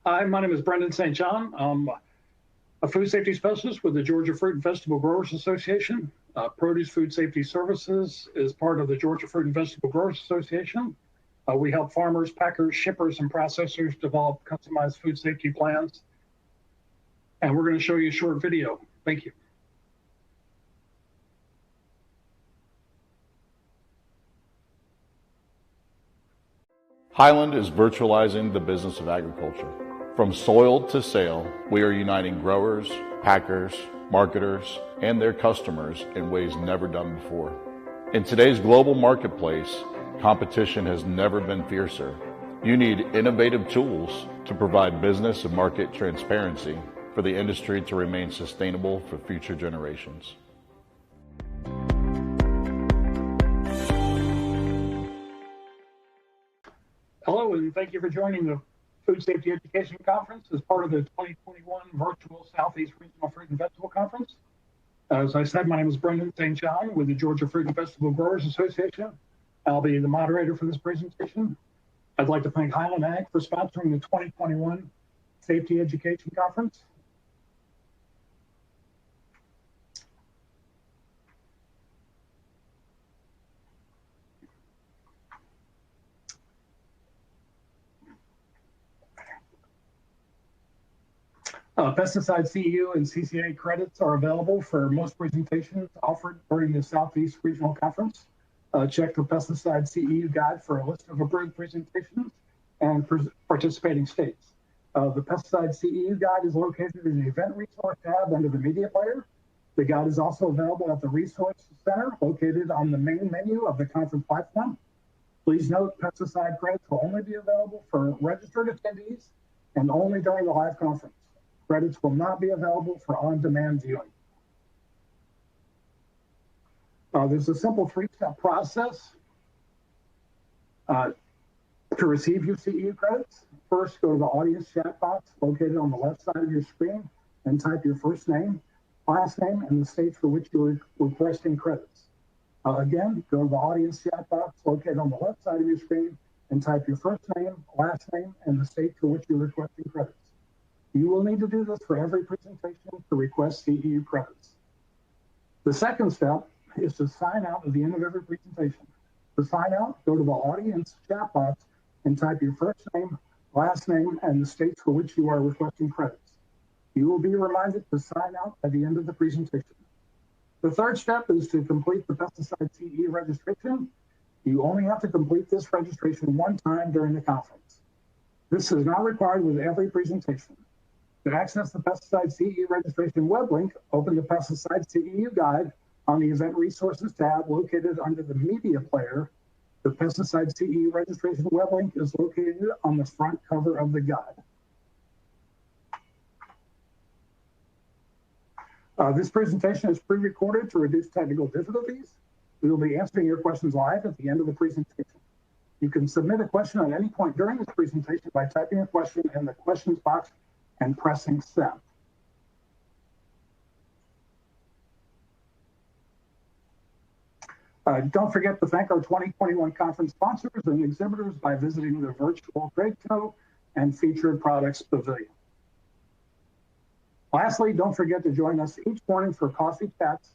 Hi, my name is Brenden St. I'm a food safety specialist with the Georgia Fruit and Vegetable Growers Association. Produce Food Safety Services is part of the Georgia Fruit and Vegetable Growers Association. We help farmers, packers, shippers, and processors develop customized food safety plans. And we're going to show you a short video. Thank you. Highland is virtualizing the business of agriculture. From soil to sale, we are uniting growers, packers, marketers, and their customers in ways never done before. In today's global marketplace, competition has never been fiercer. You need innovative tools to provide business and market transparency for the industry to remain sustainable for future generations. Hello, and thank you for joining the Food Safety Education Conference as part of the 2021 Virtual Southeast Regional Fruit and Vegetable Conference. As I said, my name is Brenden St. with the Georgia Fruit and Vegetable Growers Association. I'll be the moderator for this presentation. I'd like to thank Highland Ag for sponsoring the 2021 Safety Education Conference. Pesticide CEU and CCA credits are available for most presentations offered during the Southeast Regional Conference. Check the Pesticide CEU guide for a list of approved presentations and participating states. The Pesticide CEU guide is located in the Event Resource tab under the Media Player. The guide is also available at the Resource Center located on the main menu of the conference platform. Please note pesticide credits will only be available for registered attendees and only during the live conference. Credits will not be available for on-demand viewing. There's a simple three-step process to receive your CEU credits. First, go to the audience chat box located on the left side of your screen and type your first name, last name, and the state for which you're requesting credits. Again, go to the audience chat box located on the left side of your screen and type your first name, last name, and the state for which you're requesting credits. You will need to do this for every presentation to request CEU credits. The second step is to sign out at the end of every presentation. To sign out, go to the audience chat box and type your first name, last name, and the states for which you are requesting credits. You will be reminded to sign out at the end of the presentation. The third step is to complete the pesticide CEU registration. You only have to complete this registration one time during the conference. This is not required with every presentation. To access the Pesticide CEU registration web link, open the Pesticide CEU guide on the Event Resources tab located under the Media Player. The Pesticide CEU registration web link is located on the front cover of the guide. This presentation is pre-recorded to reduce technical difficulties. We will be answering your questions live at the end of the presentation. You can submit a question at any point during this presentation by typing a question in the questions box and pressing send. Don't forget to thank our 2021 conference sponsors and exhibitors by visiting the virtual trade show and featured products pavilion. Lastly, don't forget to join us each morning for coffee chats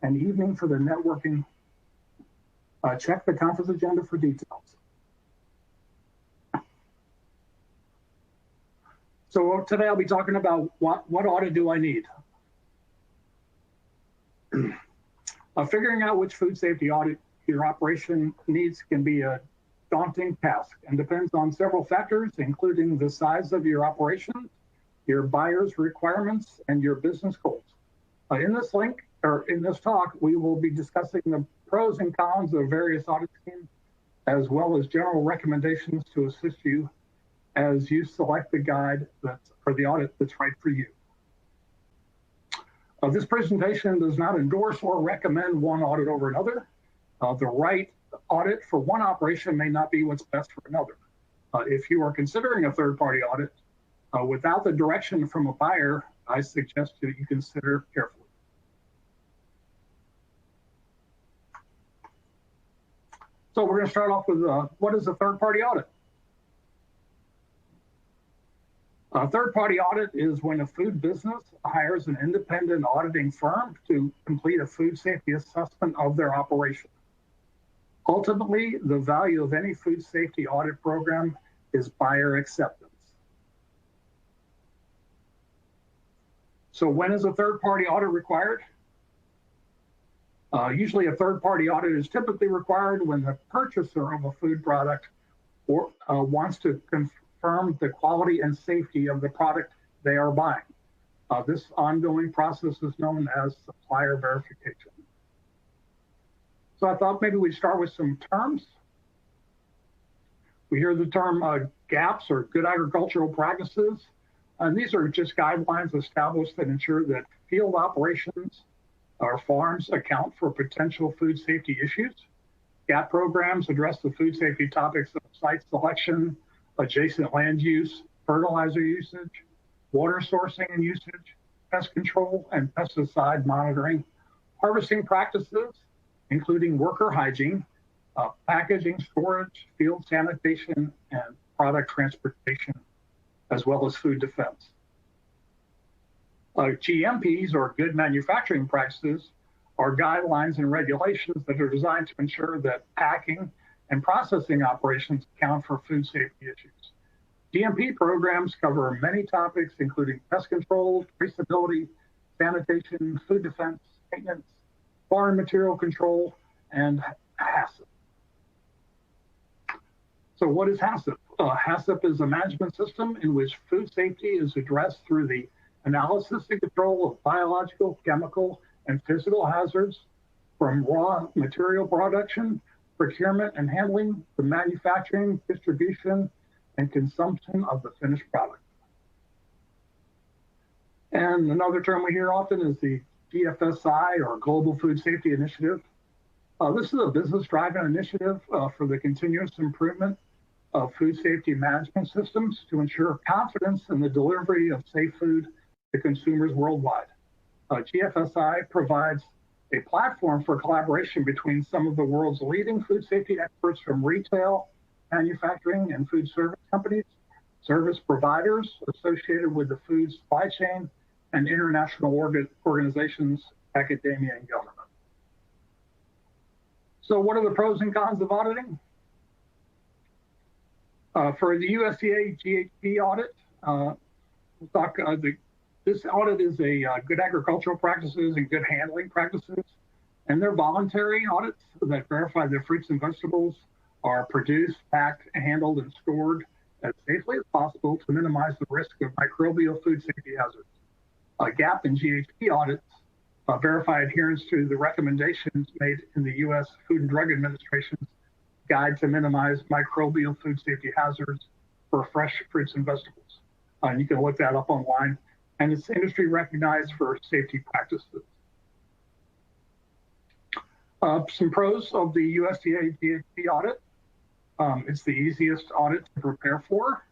and evening for the networking. Check the conference agenda for details. So today I'll be talking about what audit do I need? Figuring out which food safety audit your operation needs can be a daunting task and depends on several factors, including the size of your operation, your buyer's requirements, and your business goals. In this talk, we will be discussing the pros and cons of various audit schemes, as well as general recommendations to assist you as you select the guide for the audit that's right for you. This presentation does not endorse or recommend one audit over another. The right audit for one operation may not be what's best for another. If you are considering a third-party audit, without the direction from a buyer, I suggest that you consider carefully. So we're going to start off with what is a third-party audit? A third-party audit is when a food business hires an independent auditing firm to complete a food safety assessment of their operation. Ultimately, the value of any food safety audit program is buyer acceptance. So when is a third-party audit required? Usually a third-party audit is typically required when the purchaser of a food product wants to confirm the quality and safety of the product they are buying. This ongoing process is known as supplier verification. So I thought maybe we'd start with some terms. We hear the term GAPs, or good agricultural practices. And these are just guidelines established that ensure that field operations or farms account for potential food safety issues. GAP programs address the food safety topics of site selection, adjacent land use, fertilizer usage, water sourcing and usage, pest control and pesticide monitoring, harvesting practices, including worker hygiene, packaging, storage, field sanitation, and product transportation, as well as food defense. GMPs, or good manufacturing practices, are guidelines and regulations that are designed to ensure that packing and processing operations account for food safety issues. GMP programs cover many topics, including pest control, traceability, sanitation, food defense, maintenance, foreign material control, and HACCP. So what is HACCP? HACCP is a management system in which food safety is addressed through the analysis and control of biological, chemical, and physical hazards from raw material production, procurement and handling, to manufacturing, distribution, and consumption of the finished product. And another term we hear often is the GFSI, or Global Food Safety Initiative. This is a business-driven initiative for the continuous improvement of food safety management systems to ensure confidence in the delivery of safe food to consumers worldwide. GFSI provides a platform for collaboration between some of the world's leading food safety experts from retail, manufacturing, and food service companies, service providers associated with the food supply chain, and international organizations, academia, and government. So what are the pros and cons of auditing? For the USDA GHP audit, this audit is a good agricultural practices and good handling practices, and they're voluntary audits that verify that fruits and vegetables are produced, packed, handled, and stored as safely as possible to minimize the risk of microbial food safety hazards. GAP and GHP audits verify adherence to the recommendations made in the U.S. Food and Drug Administration's Guide to Minimize Microbial Food Safety Hazards for Fresh Fruits and Vegetables. You can look that up online, and it's industry recognized for safety practices. Some pros of the USDA GHP audit. It's the easiest audit to prepare for.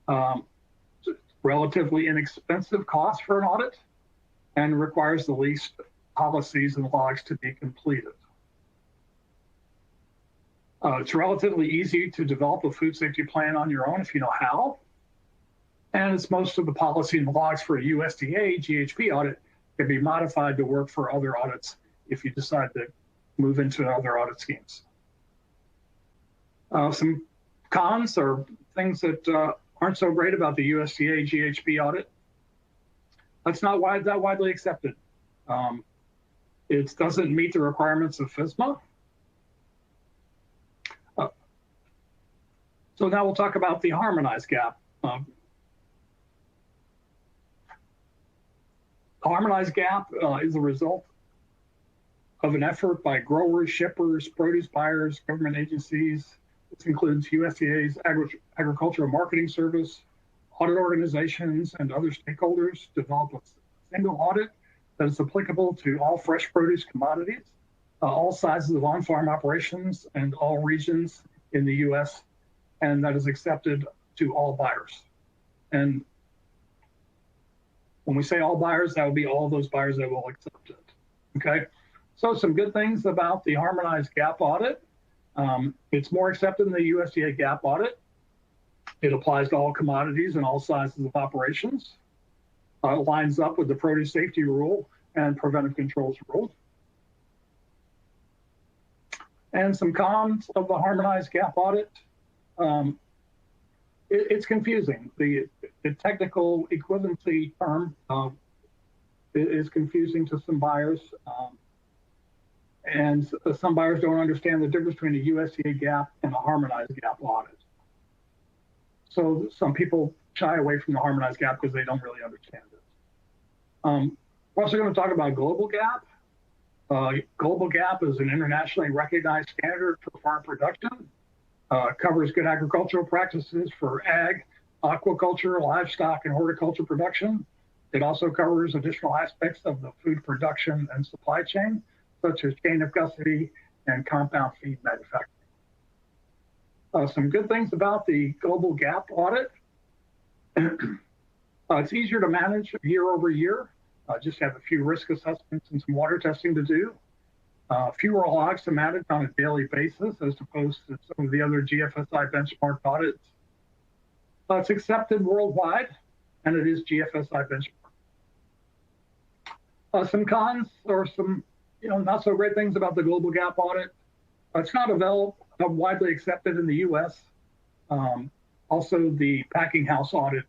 It's relatively inexpensive cost for an audit, and requires the least policies and logs to be completed. It's relatively easy to develop a food safety plan on your own if you know how. And it's most of the policy and logs for a USDA GHP audit can be modified to work for other audits if you decide to move into other audit schemes. Some cons, or things that aren't so great about the USDA GHP audit. That's not that widely accepted. It doesn't meet the requirements of FSMA. So now we'll talk about the Harmonized Gap. The Harmonized Gap is a result of an effort by growers, shippers, produce buyers, government agencies. This includes USDA's Agricultural Marketing Service, audit organizations, and other stakeholders to develop a single audit that is applicable to all fresh produce commodities, all sizes of on-farm operations, and all regions in the U.S., and that is accepted to all buyers. And when we say all buyers, that would be all those buyers that will accept it. Okay, so some good things about the Harmonized Gap audit. It's more accepted than the USDA Gap audit. It applies to all commodities and all sizes of operations. It lines up with the produce safety rule and preventive controls rule. And some cons of the Harmonized Gap Audit. It's confusing. The technical equivalency term is confusing to some buyers. And some buyers don't understand the difference between a USDA gap and a Harmonized Gap Audit. So some people shy away from the Harmonized Gap because they don't really understand it. We're also going to talk about Global Gap. Global Gap is an internationally recognized standard for farm production. Covers good agricultural practices for ag, aquaculture, livestock, and horticulture production. It also covers additional aspects of the food production and supply chain, such as chain of custody and compound feed manufacturing. Some good things about the Global Gap Audit. It's easier to manage year over year. Just have a few risk assessments and some water testing to do. Fewer logs to manage on a daily basis as opposed to some of the other GFSI benchmark audits. It's accepted worldwide, and it is GFSI benchmark. Some cons or some not so great things about the Global Gap Audit. It's not widely accepted in the U.S. Also, the packing house audit,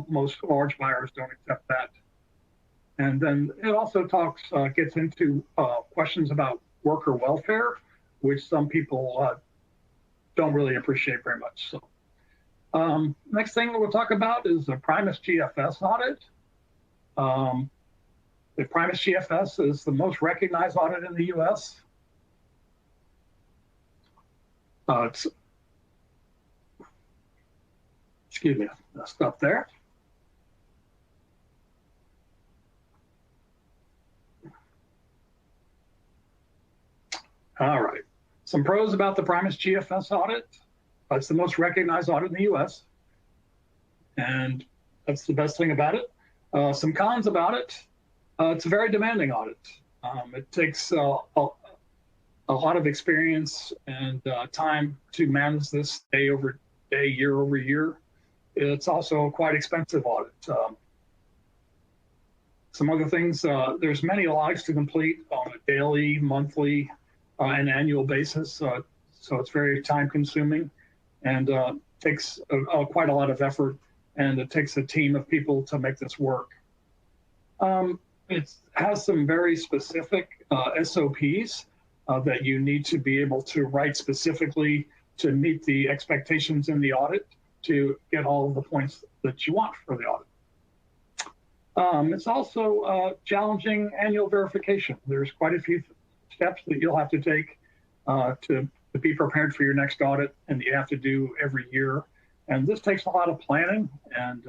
most large buyers don't accept that. And then it also gets into questions about worker welfare, which some people don't really appreciate very much. So, next thing that we'll talk about is the Primus GFS audit. The Primus GFS is the most recognized audit in the U.S. Excuse me, I'll stop there. All right, some pros about the Primus GFS audit. It's the most recognized audit in the U.S. And that's the best thing about it. Some cons about it. It's a very demanding audit. It takes a lot of experience and time to manage this day over day, year over year. It's also a quite expensive audit. Some other things, there's many logs to complete on a daily, monthly, and annual basis. So it's very time consuming and takes quite a lot of effort, and it takes a team of people to make this work. It has some very specific SOPs that you need to be able to write specifically to meet the expectations in the audit to get all of the points that you want for the audit. It's also challenging annual verification. There's quite a few steps that you'll have to take to be prepared for your next audit, and you have to do every year. And this takes a lot of planning, and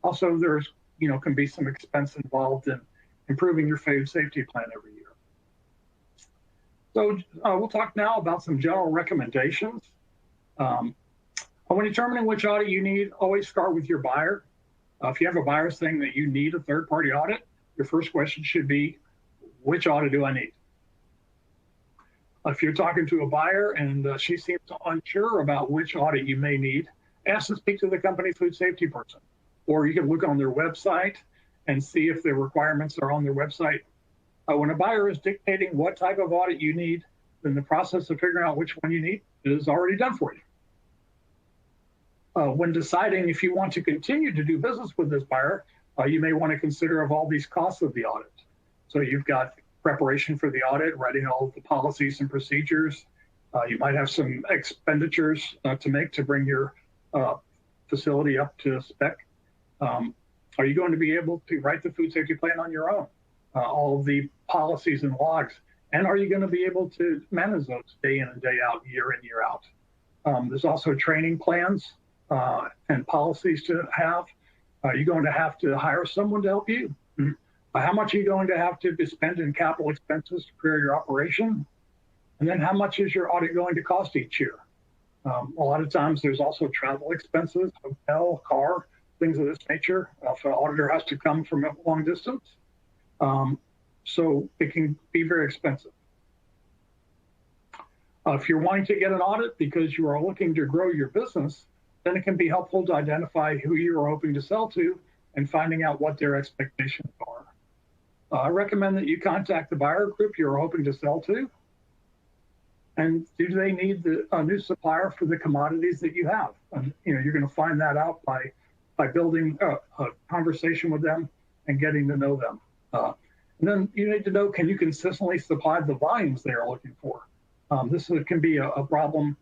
also there's can be some expense involved in improving your food safety plan every year. So we'll talk now about some general recommendations. When determining which audit you need, always start with your buyer. If you have a buyer saying that you need a third-party audit, your first question should be, which audit do I need? If you're talking to a buyer and she seems unsure about which audit you may need, ask to speak to the company food safety person. Or you can look on their website and see if the requirements are on their website. When a buyer is dictating what type of audit you need, then the process of figuring out which one you need is already done for you. When deciding if you want to continue to do business with this buyer, you may want to consider of all these costs of the audit. So you've got preparation for the audit, writing all of the policies and procedures. You might have some expenditures to make to bring your facility up to spec. Are you going to be able to write the food safety plan on your own? All of the policies and logs. And are you going to be able to manage those day in and day out, year in, year out? There's also training plans and policies to have. You're going to have to hire someone to help you. How much are you going to have to spend in capital expenses to prepare your operation? And then how much is your audit going to cost each year? A lot of times there's also travel expenses, hotel, car, things of this nature. If an auditor has to come from a long distance. So it can be very expensive. If you're wanting to get an audit because you are looking to grow your business, then it can be helpful to identify who you're hoping to sell to and finding out what their expectations are. I recommend that you contact the buyer group you're hoping to sell to. And do they need a new supplier for the commodities that you have? And you're going to find that out by building a conversation with them and getting to know them. And then you need to know, can you consistently supply the volumes they are looking for? This can be a problem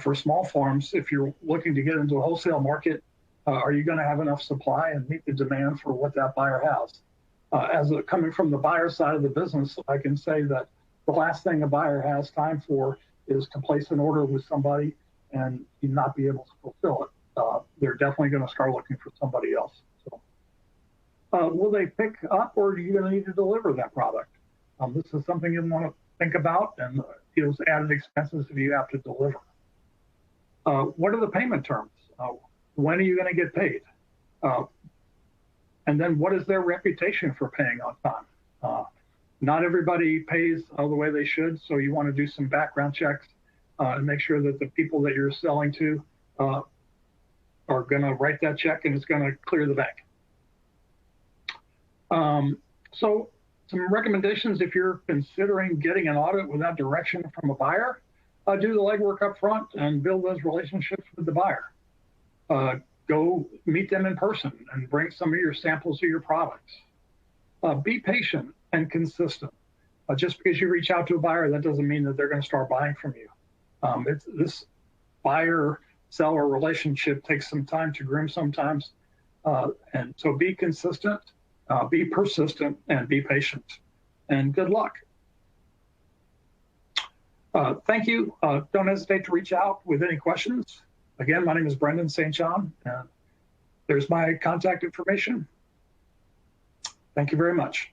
for small farms. If you're looking to get into a wholesale market, are you going to have enough supply and meet the demand for what that buyer has? Coming from the buyer side of the business, I can say that the last thing a buyer has time for is to place an order with somebody and you not be able to fulfill it. They're definitely going to start looking for somebody else. So, will they pick up, or are you going to need to deliver that product? This is something you want to think about, and those added expenses if you have to deliver. What are the payment terms? When are you going to get paid? And then what is their reputation for paying on time? Not everybody pays the way they should, so you want to do some background checks and make sure that the people that you're selling to are going to write that check and it's going to clear the bank. So some recommendations if you're considering getting an audit without direction from a buyer, do the legwork up front and build those relationships with the buyer. Go meet them in person and bring some of your samples of your products. Be patient and consistent. Just because you reach out to a buyer, that doesn't mean that they're going to start buying from you. This buyer-seller relationship takes some time to groom sometimes. And so be consistent, be persistent, and be patient. And good luck. Thank you. Don't hesitate to reach out with any questions. Again, my name is Brenden St. And there's my contact information. Thank you very much.